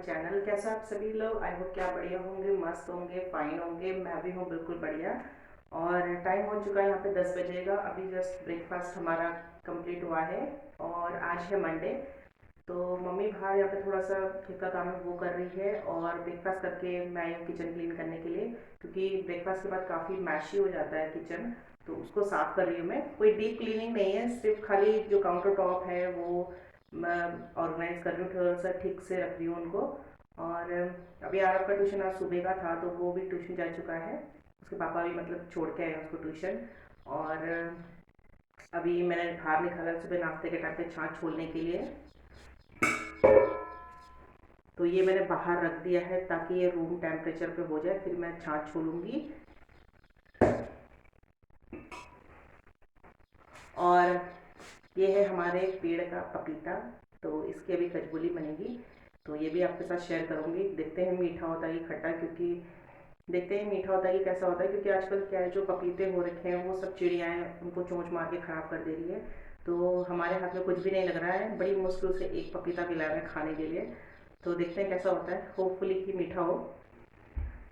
Channel. कैसा आप सभी लोग? आई होप क्या बढ़िया होंगे, मस्त होंगे, फाइन होंगे। मैं भी हूँ बिल्कुल बढ़िया। और टाइम हो चुका है यहाँ पे 10 बजे का। अभी जस्ट ब्रेकफास्ट हमारा कंप्लीट हुआ है और आज है मंडे। तो मम्मी बाहर यहाँ पे थोड़ा सा खेत का काम है वो कर रही है और ब्रेकफास्ट करके मैं आई हूँ किचन क्लीन करने के लिए, क्योंकि ब्रेकफास्ट के बाद काफ़ी मैशी हो जाता है किचन। तो उसको साफ़ कर रही हूँ मैं। कोई डीप क्लीनिंग नहीं है, सिर्फ खाली जो काउंटर टॉप है वो मैं ऑर्गेनाइज कर रही हूँ, थोड़ा सा ठीक से रख रही हूँ उनको। और अभी आरव का ट्यूशन आज सुबह का था तो वो भी ट्यूशन जा चुका है। उसके पापा भी मतलब छोड़ के आए उसको ट्यूशन। और अभी मैंने बाहर निकाला सुबह नाश्ते के टाइम पे छाछ छोलने के लिए। तो ये मैंने बाहर रख दिया है ताकि ये रूम टेम्परेचर पे हो जाए, फिर मैं छाछ छोलूंगी। और ये है हमारे पेड़ का पपीता, तो इसकी अभी कचौली बनेगी। तो ये भी आपके साथ शेयर करूंगी। देखते हैं मीठा होता है कि खट्टा, क्योंकि देखते हैं मीठा होता है कि कैसा होता है, क्योंकि आजकल क्या है जो पपीते हो रखे हैं वो सब चिड़ियाएँ उनको चोंच मार के ख़राब कर दे रही है। तो हमारे हाथ में कुछ भी नहीं लग रहा है, बड़ी मुश्किल से एक पपीता मिला है खाने के लिए। तो देखते हैं कैसा होता है, होपफुली कि मीठा हो।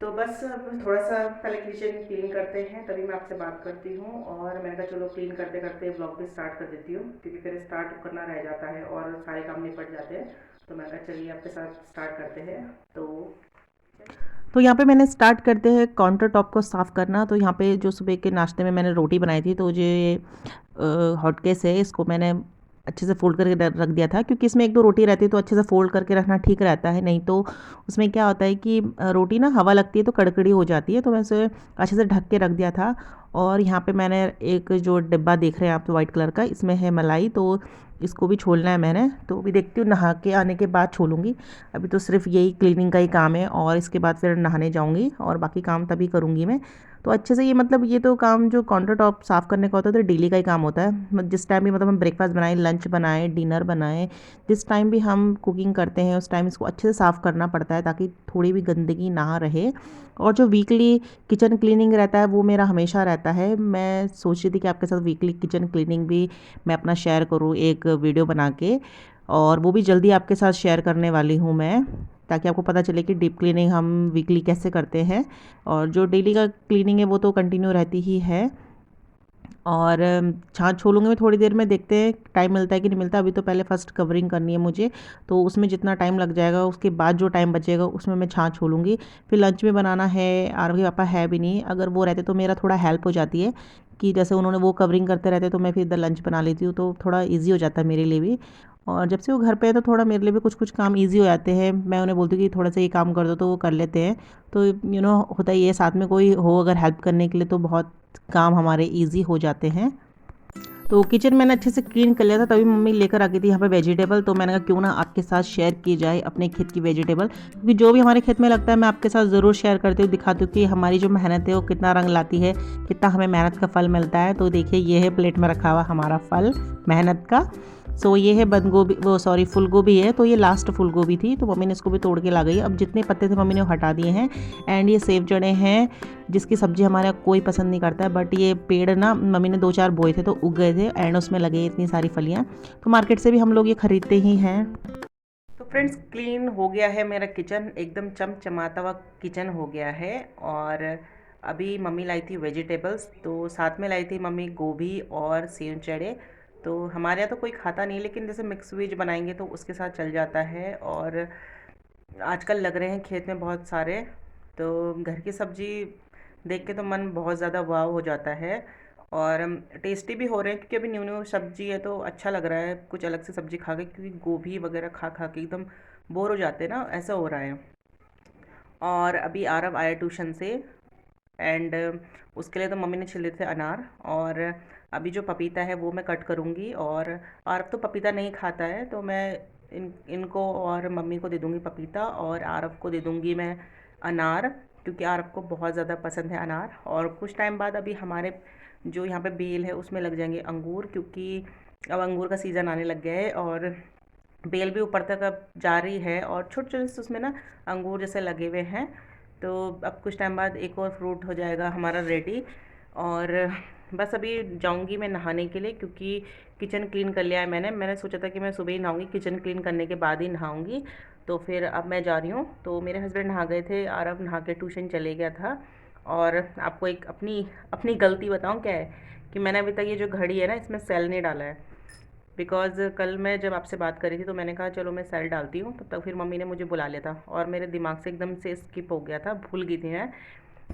तो बस अब थोड़ा सा पहले किचन क्लीन करते हैं तभी मैं आपसे बात करती हूँ। और मैंने कहा चलो क्लीन करते करते ब्लॉग भी स्टार्ट कर देती हूँ, क्योंकि फिर स्टार्ट करना रह जाता है और सारे काम निपट जाते हैं। तो मैंने कहा चलिए आपके साथ स्टार्ट करते हैं। तो यहाँ पे मैंने स्टार्ट करते हैं काउंटर टॉप को साफ़ करना। तो यहाँ पे जो सुबह के नाश्ते में मैंने रोटी बनाई थी, तो जो ये हॉट केस है इसको मैंने अच्छे से फ़ोल्ड करके रख दिया था, क्योंकि इसमें एक दो रोटी रहती है तो अच्छे से फ़ोल्ड करके रखना ठीक रहता है। नहीं तो उसमें क्या होता है कि रोटी ना हवा लगती है तो कड़कड़ी हो जाती है। तो मैं इसे अच्छे से ढक के रख दिया था। और यहाँ पे मैंने एक जो डिब्बा देख रहे हैं आप वाइट कलर का, इसमें है मलाई, तो इसको भी छोलना है मैंने। तो अभी देखती हूँ, नहा के आने के बाद छोलूँगी। अभी तो सिर्फ यही क्लीनिंग का ही काम है और इसके बाद फिर नहाने जाऊँगी और बाकी काम तभी करूँगी मैं। तो अच्छे से ये मतलब ये तो काम जो काउंटर टॉप साफ़ करने का होता है तो डेली का ही काम होता है। जिस टाइम भी मतलब हम ब्रेकफास्ट बनाएं, लंच बनाएं, डिनर बनाएं, जिस टाइम भी हम कुकिंग करते हैं उस टाइम इसको अच्छे से साफ़ करना पड़ता है ताकि थोड़ी भी गंदगी ना रहे। और जो वीकली किचन क्लीनिंग रहता है वो मेरा हमेशा रहता है। मैं सोच रही थी कि आपके साथ वीकली किचन क्लीनिंग भी मैं अपना शेयर करूँ एक वीडियो बना के, और वो भी जल्दी आपके साथ शेयर करने वाली हूँ मैं, ताकि आपको पता चले कि डीप क्लीनिंग हम वीकली कैसे करते हैं। और जो डेली का क्लीनिंग है वो तो कंटिन्यू रहती ही है। और छाछ छोलूंगी मैं थोड़ी देर में, देखते हैं टाइम मिलता है कि नहीं मिलता। अभी तो पहले फ़र्स्ट कवरिंग करनी है मुझे, तो उसमें जितना टाइम लग जाएगा उसके बाद जो टाइम बचेगा उसमें मैं छाछ छोलूंगी। फिर लंच में बनाना है। आरव के पापा है भी नहीं, अगर वो रहते तो मेरा थोड़ा हेल्प हो जाती है कि जैसे उन्होंने वो कवरिंग करते रहते तो मैं फिर इधर लंच बना लेती हूँ, तो थोड़ा ईजी हो जाता है मेरे लिए भी। और जब से वो घर पे है तो थोड़ा मेरे लिए भी कुछ कुछ काम ईजी हो जाते हैं। मैं उन्हें बोलती हूँ कि थोड़ा सा ये काम कर दो तो वो कर लेते हैं। तो होता ही है, साथ में कोई हो अगर हेल्प करने के लिए तो बहुत काम हमारे ईजी हो जाते हैं। तो किचन मैंने अच्छे से क्लीन कर लिया था, तभी मम्मी लेकर आ गई थी यहाँ पे वेजिटेबल। तो मैंने कहा क्यों ना आपके साथ शेयर की जाए अपने खेत की वेजिटेबल, क्योंकि जो भी हमारे खेत में लगता है मैं आपके साथ ज़रूर शेयर करती हूँ, दिखाती हूँ कि हमारी जो मेहनत है वो कितना रंग लाती है, कितना हमें मेहनत का फल मिलता है। तो देखिए ये है प्लेट में रखा हुआ हमारा फल मेहनत का। सो ये है बंद गोभी, वो सॉरी फूल गोभी है। तो ये लास्ट फूल गोभी थी तो मम्मी ने इसको भी तोड़ के ला गई। अब जितने पत्ते थे मम्मी ने हटा दिए हैं। एंड ये सेब चने हैं जिसकी सब्ज़ी हमारे यहाँ कोई पसंद नहीं करता है, बट ये पेड़ ना मम्मी ने 2-4 बोए थे तो उग गए थे एंड उसमें लगे इतनी सारी फलियाँ। तो मार्केट से भी हम लोग ये खरीदते ही हैं। तो फ्रेंड्स क्लीन हो गया है मेरा किचन, एकदम चमचमाता हुआ किचन हो गया है। और अभी मम्मी लाई थी वेजिटेबल्स, तो साथ में लाई थी मम्मी गोभी और सेव चढ़े। तो हमारे यहाँ तो कोई खाता नहीं, लेकिन जैसे मिक्स वेज बनाएंगे तो उसके साथ चल जाता है। और आजकल लग रहे हैं खेत में बहुत सारे, तो घर की सब्ज़ी देख के तो मन बहुत ज़्यादा वाव हो जाता है। और टेस्टी भी हो रहे हैं, क्योंकि अभी न्यू न्यू सब्जी है तो अच्छा लग रहा है कुछ अलग से सब्जी खा के, क्योंकि गोभी वगैरह खा खा के एकदम बोर हो जाते हैं ना, ऐसा हो रहा है। और अभी आरव आया ट्यूशन से एंड उसके लिए तो मम्मी ने छिले थे अनार। और अभी जो पपीता है वो मैं कट करूँगी। और आरव तो पपीता नहीं खाता है, तो मैं इनको और मम्मी को दे दूँगी पपीता, और आरव को दे दूँगी मैं अनार, क्योंकि आरव को बहुत ज़्यादा पसंद है अनार। और कुछ टाइम बाद अभी हमारे जो यहाँ पे बेल है उसमें लग जाएंगे अंगूर, क्योंकि अब अंगूर का सीज़न आने लग गया है। और बेल भी ऊपर तक अब जा रही है और छोटे छोटे से उसमें ना अंगूर जैसे लगे हुए हैं। तो अब कुछ टाइम बाद एक और फ्रूट हो जाएगा हमारा रेडी। और बस अभी जाऊंगी मैं नहाने के लिए, क्योंकि किचन क्लीन कर लिया है मैंने सोचा था कि मैं सुबह ही नहाऊंगी, किचन क्लीन करने के बाद ही नहाऊंगी। तो फिर अब मैं जा रही हूँ। तो मेरे हस्बैंड नहा गए थे, आरव नहा के ट्यूशन चले गया था। और आपको एक अपनी अपनी गलती बताऊँ क्या है, कि मैंने अभी तक ये जो घड़ी है ना, इसमें सेल नहीं डाला है। बिकॉज़ कल मैं जब आपसे बात करी थी तो मैंने कहा चलो मैं सेल डालती हूँ, तब तक फिर मम्मी ने मुझे बुला लिया था और मेरे दिमाग से एकदम से स्किप हो गया था, भूल गई थी मैं।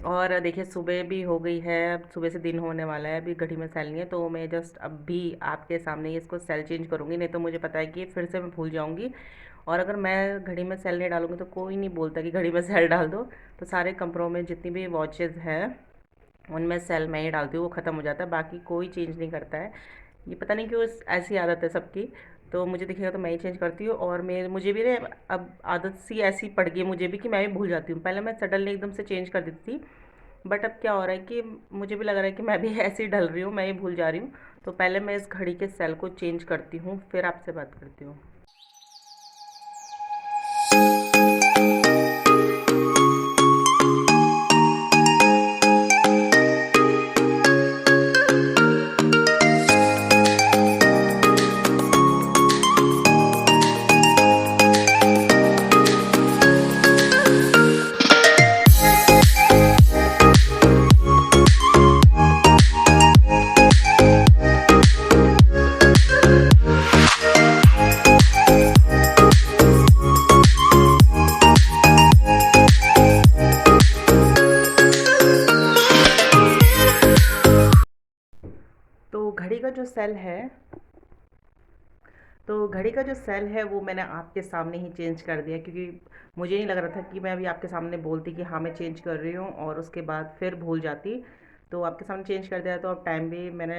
और देखिए सुबह भी हो गई है, अब सुबह से दिन होने वाला है, अभी घड़ी में सेल नहीं है, तो मैं जस्ट अब भी आपके सामने ही इसको सेल चेंज करूँगी, नहीं तो मुझे पता है कि फिर से मैं भूल जाऊँगी। और अगर मैं घड़ी में सेल नहीं डालूँगी तो कोई नहीं बोलता कि घड़ी में सेल डाल दो। तो सारे कमरों में जितनी भी वॉचेज़ हैं उनमें सेल मैं ही डालती हूँ, वो ख़त्म हो जाता है, बाकी कोई चेंज नहीं करता है। ये पता नहीं क्यों ऐसी आदत है सबकी। तो मुझे दिखेगा तो मैं ही चेंज करती हूँ, और मेरे मुझे भी ना अब आदत सी ऐसी पड़ गई है मुझे भी, कि मैं भी भूल जाती हूँ। पहले मैं सडनली एकदम से चेंज कर देती थी, बट अब क्या हो रहा है कि मुझे भी लग रहा है कि मैं भी ऐसे ही ढल रही हूँ, मैं ही भूल जा रही हूँ। तो पहले मैं इस घड़ी के सेल को चेंज करती हूँ, फिर आपसे बात करती हूँ। तो घड़ी का जो सेल है तो घड़ी का जो सेल है वो मैंने आपके सामने ही चेंज कर दिया, क्योंकि मुझे नहीं लग रहा था कि मैं अभी आपके सामने बोलती कि हाँ मैं चेंज कर रही हूँ और उसके बाद फिर भूल जाती। तो आपके सामने चेंज कर दिया, तो अब टाइम भी मैंने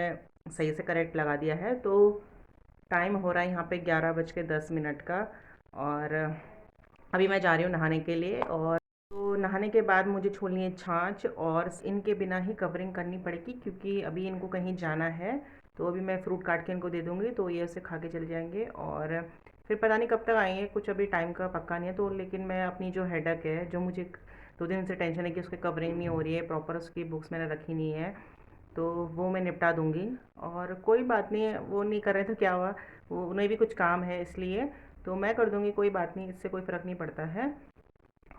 सही से करेक्ट लगा दिया है। तो टाइम हो रहा है यहाँ पे 11:10 का। और अभी मैं जा रही हूँ नहाने के लिए। और तो नहाने के बाद मुझे छोड़नी है छाछ, और इनके बिना ही कवरिंग करनी पड़ेगी, क्योंकि अभी इनको कहीं जाना है। तो अभी मैं फ्रूट काट के इनको दे दूँगी, तो ये उसे खा के चले जाएंगे। और फिर पता नहीं कब तक आएंगे, कुछ अभी टाइम का पक्का नहीं है। तो लेकिन मैं अपनी जो हेडक है, जो मुझे 2 दिन से टेंशन है कि उसकी कवरिंग नहीं हो रही है प्रॉपर, उसकी बुक्स मैंने रखी नहीं है, तो वो मैं निपटा दूँगी। और कोई बात नहीं, वो नहीं कर रहे तो क्या हुआ, वो उन्हें भी कुछ काम है इसलिए। तो मैं कर दूँगी, कोई बात नहीं, इससे कोई फ़र्क नहीं पड़ता है।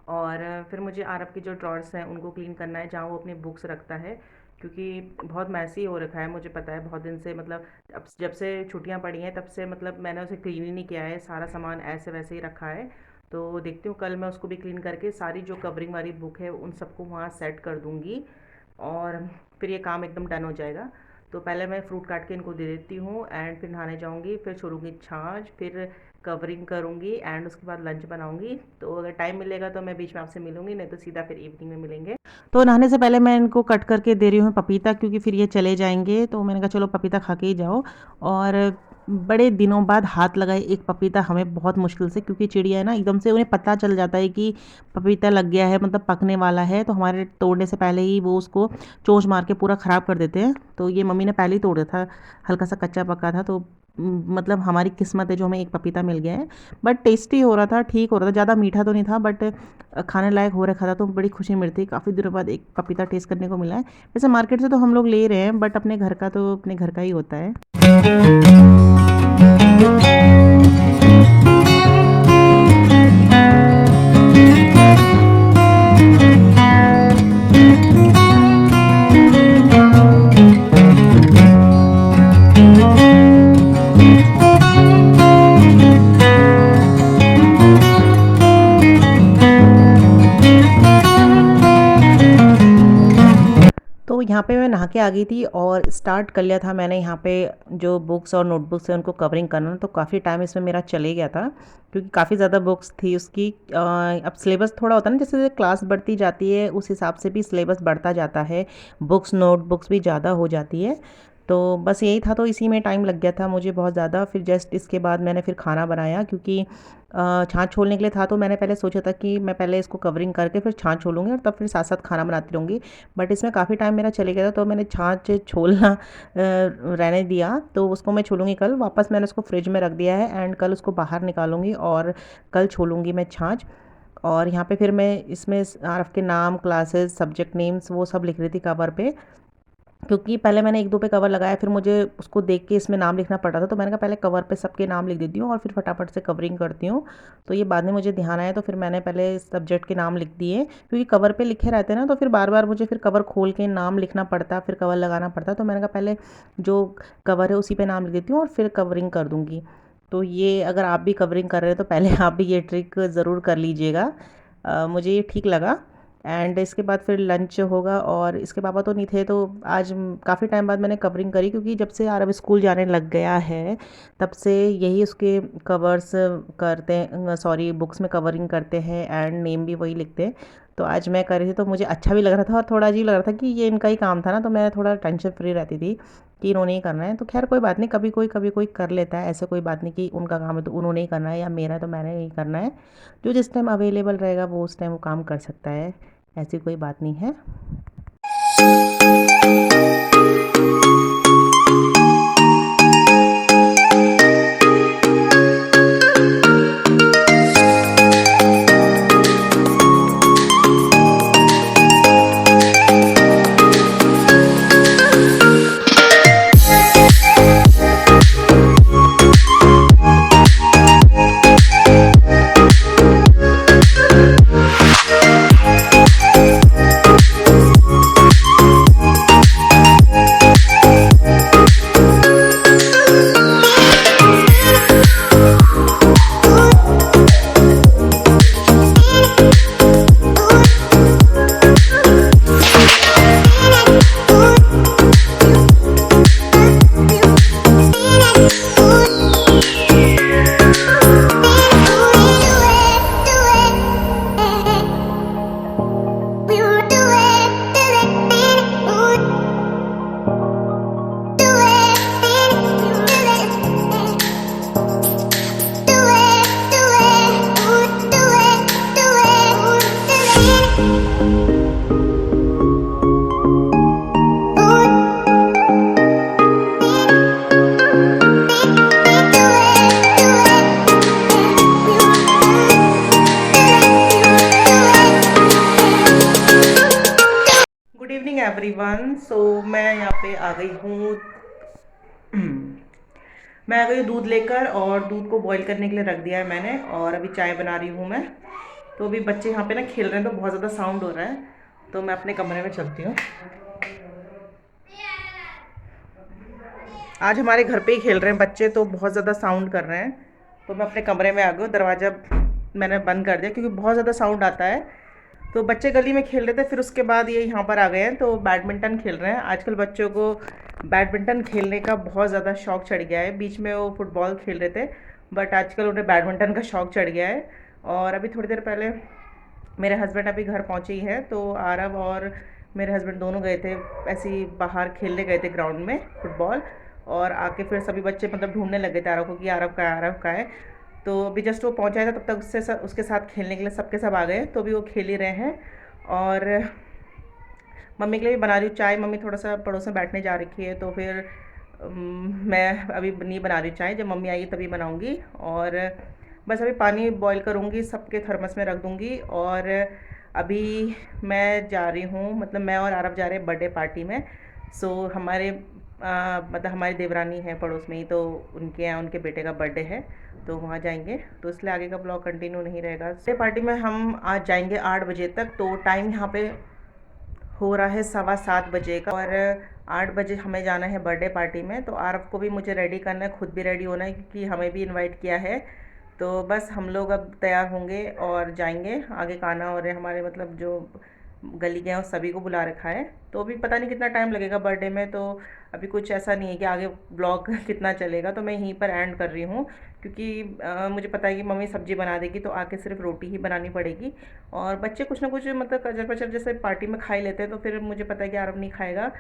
और फिर मुझे आरव की जो ड्रॉर्स हैं उनको क्लीन करना है, जहाँ वो अपनी बुक्स रखता है, क्योंकि बहुत मैसी हो रखा है, मुझे पता है बहुत दिन से, मतलब अब जब से छुट्टियां पड़ी हैं तब से, मतलब मैंने उसे क्लीन ही नहीं किया है, सारा सामान ऐसे वैसे ही रखा है। तो देखती हूँ कल मैं उसको भी क्लीन करके सारी जो कवरिंग वाली बुक है उन सबको वहाँ सेट कर दूँगी, और फिर ये काम एकदम डन हो जाएगा। तो पहले मैं फ्रूट काट के इनको दे देती हूँ, एंड फिर नहाने जाऊँगी, फिर छोड़ूंगी छाछ, फिर कवरिंग करूँगी, एंड उसके बाद लंच बनाऊँगी। तो अगर टाइम मिलेगा तो मैं बीच में आपसे मिलूँगी, नहीं तो सीधा फिर इवनिंग में मिलेंगे। तो नहाने से पहले मैं इनको कट करके दे रही हूँ पपीता, क्योंकि फिर ये चले जाएंगे, तो मैंने कहा चलो पपीता खा के ही जाओ। और बड़े दिनों बाद हाथ लगाए एक पपीता हमें, बहुत मुश्किल से, क्योंकि चिड़िया है ना, एकदम से उन्हें पता चल जाता है कि पपीता लग गया है, मतलब पकने वाला है, तो हमारे तोड़ने से पहले ही वो उसको चोंच मार के पूरा ख़राब कर देते हैं। तो ये मम्मी ने पहले ही तोड़ दिया था, हल्का सा कच्चा पका था, तो मतलब हमारी किस्मत है जो हमें एक पपीता मिल गया है। बट टेस्टी हो रहा था, ठीक हो रहा था, ज़्यादा मीठा तो नहीं था, बट खाने लायक हो रखा था, तो बड़ी खुशी मिलती है, काफ़ी दिनों बाद एक पपीता टेस्ट करने को मिला है। वैसे मार्केट से तो हम लोग ले रहे हैं, बट अपने घर का तो अपने घर का ही होता है। तो यहाँ पे मैं नहा के आ गई थी और स्टार्ट कर लिया था मैंने यहाँ पे जो बुक्स और नोटबुक्स हैं उनको कवरिंग करना। तो काफ़ी टाइम इसमें मेरा चले गया था, क्योंकि काफ़ी ज़्यादा बुक्स थी उसकी। अब सिलेबस थोड़ा होता है ना, जैसे जैसे क्लास बढ़ती जाती है उस हिसाब से भी सिलेबस बढ़ता जाता है, बुक्स नोटबुक्स भी ज़्यादा हो जाती है। तो बस यही था, तो इसी में टाइम लग गया था मुझे बहुत ज़्यादा। फिर जस्ट इसके बाद मैंने फिर खाना बनाया, क्योंकि छाछ छोलने के लिए था, तो मैंने पहले सोचा था कि मैं पहले इसको कवरिंग करके फिर छाछ छोलूंगी और तब फिर साथ साथ खाना बनाती रहूँगी। बट इसमें काफ़ी टाइम मेरा चले गया था, तो मैंने छाछ छोलना रहने दिया। तो उसको मैं छोलूंगी कल, वापस मैंने उसको फ्रिज में रख दिया है, एंड कल उसको बाहर निकालूंगी और कल छोलूंगी मैं छाछ। और यहाँ पे फिर मैं इसमें आरफ के नाम, क्लासेस, सब्जेक्ट नेम्स वो सब लिख रही थी कवर पे, क्योंकि पहले मैंने एक दो पे कवर लगाया, फिर मुझे उसको देख के इसमें नाम लिखना पड़ा था, तो मैंने कहा पहले कवर पे सबके नाम लिख देती हूँ और फिर फटाफट से कवरिंग करती हूँ। तो ये बाद में मुझे ध्यान आया, तो फिर मैंने पहले सब्जेक्ट के नाम लिख दिए, क्योंकि कवर पे लिखे रहते हैं ना, तो फिर बार बार मुझे फिर कवर खोल के नाम लिखना पड़ता, फिर कवर लगाना पड़ता। तो मैंने कहा पहले जो कवर है उसी पे नाम लिख देती हूँ और फिर कवरिंग कर दूँगी। तो ये अगर आप भी कवरिंग कर रहे हो तो पहले आप भी ये ट्रिक ज़रूर कर लीजिएगा। मुझे ये ठीक लगा। एंड इसके बाद फिर लंच होगा, और इसके पापा तो नहीं थे, तो आज काफ़ी टाइम बाद मैंने कवरिंग करी, क्योंकि जब से आरव स्कूल जाने लग गया है तब से यही उसके कवर्स करते हैं, सॉरी बुक्स में कवरिंग करते हैं एंड नेम भी वही लिखते हैं। तो आज मैं कर रही थी, तो मुझे अच्छा भी लग रहा था और थोड़ा अजीब लग रहा था कि ये इनका ही काम था ना, तो मैं थोड़ा टेंशन फ्री रहती थी कि इन्होंने ही करना है। तो खैर कोई बात नहीं, कभी कोई कर लेता है, ऐसे कोई बात नहीं कि उनका काम है तो उन्होंने ही करना है या मेरा है तो मैंने ही करना है। जो जिस टाइम अवेलेबल रहेगा वो उस टाइम वो काम कर सकता है, ऐसी कोई बात नहीं है। Good evening everyone. सो मैं यहाँ पे आ गई हूँ मैं आ गई हूँ दूध लेकर, और दूध को बॉईल करने के लिए रख दिया है मैंने, और अभी चाय बना रही हूँ मैं। तो अभी बच्चे यहाँ पे ना खेल रहे हैं, तो बहुत ज़्यादा साउंड हो रहा है, तो मैं अपने कमरे में चलती हूँ। आज हमारे घर पे ही खेल रहे हैं बच्चे, तो बहुत ज़्यादा साउंड कर रहे हैं, तो मैं अपने कमरे में आ गई हूँ। दरवाज़ा मैंने बंद कर दिया क्योंकि बहुत ज़्यादा साउंड आता है। तो बच्चे गली में खेल रहे थे, फिर उसके बाद ये यहाँ पर आ गए हैं, तो बैडमिंटन खेल रहे हैं। आजकल बच्चों को बैडमिंटन खेलने का बहुत ज़्यादा शौक चढ़ गया है। बीच में वो फुटबॉल खेल रहे थे, बट आजकल उन्हें बैडमिंटन का शौक चढ़ गया है। और अभी थोड़ी देर पहले मेरे हस्बैंड अभी घर पहुँचे ही हैं, तो आरव और मेरे हस्बैंड दोनों गए थे ऐसे ही बाहर खेलने गए थे ग्राउंड में फुटबॉल। और आके फिर सभी बच्चे मतलब ढूंढने लगे थे आरव को कि आरव का है, आरव का है। तो अभी जस्ट वो पहुँचा था, तब तक उसके साथ खेलने के लिए सबके सब आ गए, तो अभी वो खेल ही रहे हैं। और मम्मी के लिए भी बना रही हूँ चाय। मम्मी थोड़ा सा पड़ोस में बैठने जा रखी है, तो फिर मैं अभी नहीं बना रही चाय, जब मम्मी आएगी तभी बनाऊँगी। और बस अभी पानी बॉईल करूँगी, सबके थर्मस में रख दूँगी। और अभी मैं जा रही हूँ, मतलब मैं और आरव जा रहे हैं बर्थडे पार्टी में। सो हमारे मतलब हमारी देवरानी है पड़ोस में ही, तो उनके यहाँ उनके बेटे का बर्थडे है, तो वहाँ जाएंगे। तो इसलिए आगे का ब्लॉग कंटिन्यू नहीं रहेगा। बर्थडे पार्टी में हम आज जाएंगे 8 बजे तक, तो टाइम यहाँ पे हो रहा है 7:15 बजे का। और 8 बजे हमें जाना है बर्थडे पार्टी में, तो आरव को भी मुझे रेडी करना है, खुद भी रेडी होना है, क्योंकि हमें भी इनवाइट किया है। तो बस हम लोग अब तैयार होंगे और जाएंगे। आगे काना और हमारे मतलब जो गली के हैं उस सभी को बुला रखा है। तो अभी पता नहीं कितना टाइम लगेगा बर्थडे में, तो अभी कुछ ऐसा नहीं है कि आगे ब्लॉग कितना चलेगा, तो मैं यहीं पर एंड कर रही हूँ। क्योंकि मुझे पता है कि मम्मी सब्ज़ी बना देगी, तो आके सिर्फ रोटी ही बनानी पड़ेगी। और बच्चे कुछ ना कुछ मतलब कचर पचर जैसे पार्टी में खा ही लेते हैं, तो फिर मुझे पता है कि आरव नहीं खाएगा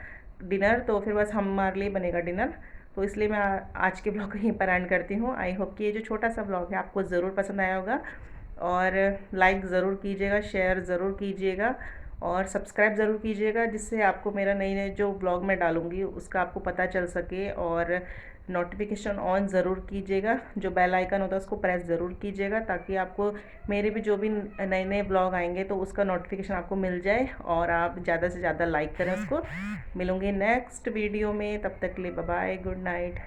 डिनर, तो फिर बस हमारे लिए बनेगा डिनर। तो इसलिए मैं आज के ब्लॉग को यहीं पर एंड करती हूँ। आई होप कि ये जो छोटा सा ब्लॉग है आपको ज़रूर पसंद आया होगा, और लाइक ज़रूर कीजिएगा, शेयर ज़रूर कीजिएगा, और सब्सक्राइब ज़रूर कीजिएगा, जिससे आपको मेरा नई नई जो ब्लॉग मैं डालूँगी उसका आपको पता चल सके। और नोटिफिकेशन ऑन ज़रूर कीजिएगा, जो बेल आइकन होता है उसको प्रेस ज़रूर कीजिएगा, ताकि आपको मेरे भी जो भी नए नए ब्लॉग आएंगे तो उसका नोटिफिकेशन आपको मिल जाए और आप ज़्यादा से ज़्यादा लाइक करें उसको। मिलूँगी नेक्स्ट वीडियो में, तब तक के लिए बाय बाय, गुड नाइट।